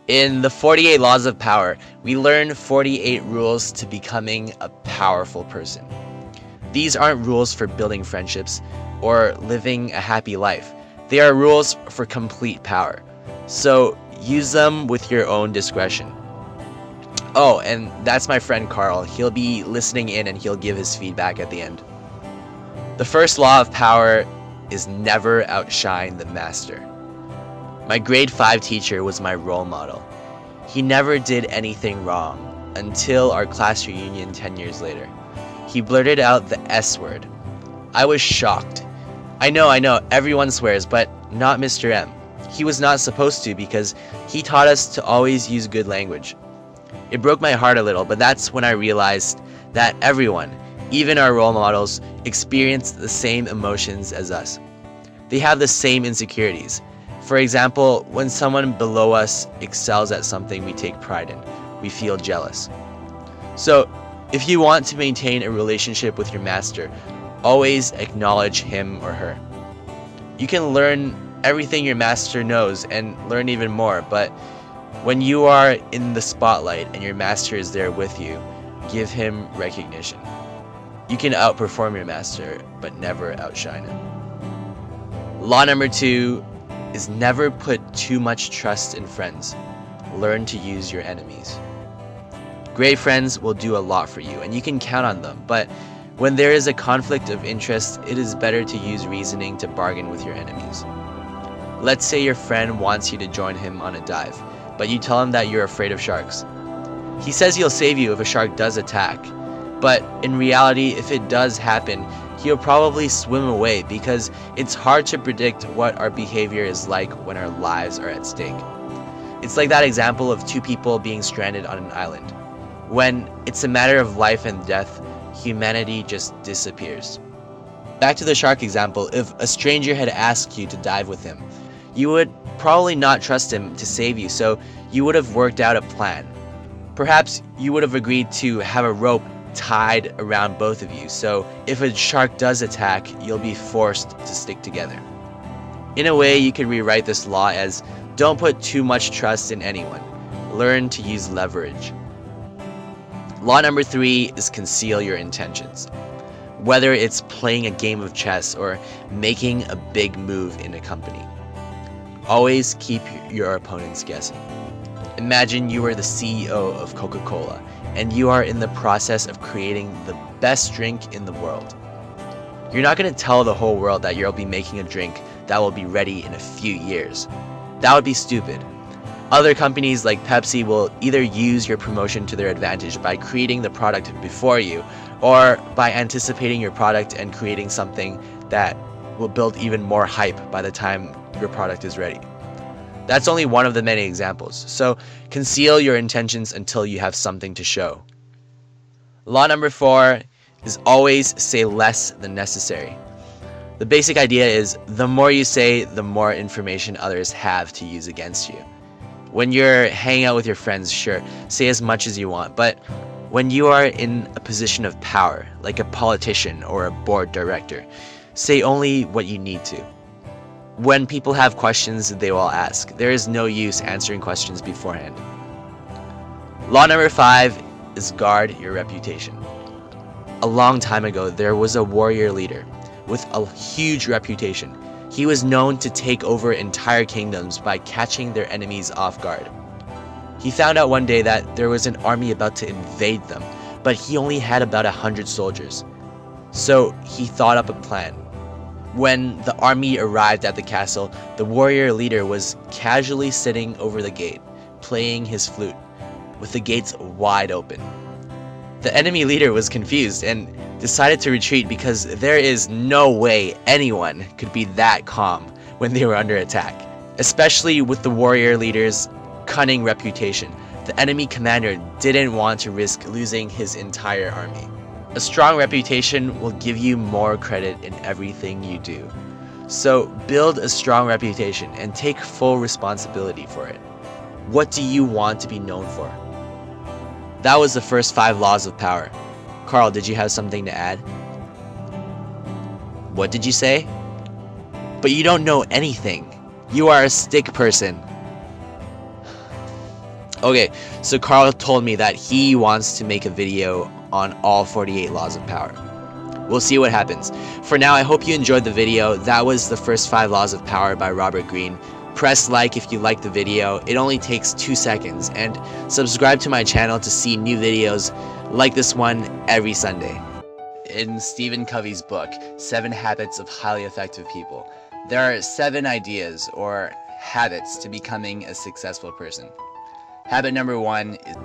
In the 48 Laws of Power, we learn 48 rules to becoming a powerful person. These aren't rules for building friendships or living a happy life. They are rules for complete power. So use them with your own discretion. Oh, and that's my friend Carl. He'll be listening in and he'll give his feedback at the end. The first law of power is never outshine the master. My grade 5 teacher was my role model. He never did anything wrong until our class reunion 10 years later. He blurted out the S word. I was shocked. I know, everyone swears, but not Mr. M. He was not supposed to because he taught us to always use good language. It broke my heart a little, but that's when I realized that everyone, even our role models, experience the same emotions as us. They have the same insecurities. For example, when someone below us excels at something we take pride in, we feel jealous. So, if you want to maintain a relationship with your master, always acknowledge him or her. You can learn everything your master knows and learn even more, but when you are in the spotlight and your master is there with you, give him recognition. You can outperform your master, but never outshine him. Law number 2 is never put too much trust in friends. Learn to use your enemies. Great friends will do a lot for you, and you can count on them, but when there is a conflict of interest, it is better to use reasoning to bargain with your enemies. Let's say your friend wants you to join him on a dive, but you tell him that you're afraid of sharks. He says he'll save you if a shark does attack, but in reality, if it does happen, he'll probably swim away because it's hard to predict what our behavior is like when our lives are at stake. It's like that example of two people being stranded on an island. When it's a matter of life and death, humanity just disappears. Back to the shark example, if a stranger had asked you to dive with him, you would probably not trust him to save you, so you would have worked out a plan. Perhaps you would have agreed to have a rope tied around both of you, so if a shark does attack, you'll be forced to stick together. In a way, you could rewrite this law as don't put too much trust in anyone. Learn to use leverage. Law number 3 is conceal your intentions. Whether it's playing a game of chess or making a big move in a company, always keep your opponents guessing. Imagine you are the CEO of Coca-Cola and you are in the process of creating the best drink in the world. You're not going to tell the whole world that you'll be making a drink that will be ready in a few years. That would be stupid. Other companies like Pepsi will either use your promotion to their advantage by creating the product before you, or by anticipating your product and creating something that will build even more hype by the time your product is ready. That's only one of the many examples, so conceal your intentions until you have something to show. Law number 4 is always say less than necessary. The basic idea is the more you say, the more information others have to use against you. When you're hanging out with your friends, sure, say as much as you want, but when you are in a position of power, like a politician or a board director, say only what you need to. When people have questions, they will ask. There is no use answering questions beforehand. Law number 5 is guard your reputation. A long time ago, there was a warrior leader with a huge reputation. He was known to take over entire kingdoms by catching their enemies off guard. He found out one day that there was an army about to invade them, but he only had about 100 soldiers. So he thought up a plan. When the army arrived at the castle, the warrior leader was casually sitting over the gate, playing his flute, with the gates wide open. The enemy leader was confused and decided to retreat because there is no way anyone could be that calm when they were under attack, especially with the warrior leader's cunning reputation. The enemy commander didn't want to risk losing his entire army. A strong reputation will give you more credit in everything you do. So build a strong reputation and take full responsibility for it. What do you want to be known for? That was the first 5 laws of power. Carl, did you have something to add? What did you say? But you don't know anything. You are a stick person. Okay, so Carl told me that he wants to make a video on all 48 laws of power. We'll see what happens. For now, I hope you enjoyed the video. That was the first 5 laws of power by Robert Greene. Press like if you liked the video. It only takes 2 seconds. And subscribe to my channel to see new videos like this one every Sunday. In Stephen Covey's book, 7 Habits of Highly Effective People, there are 7 ideas or habits to becoming a successful person. Habit number 1 is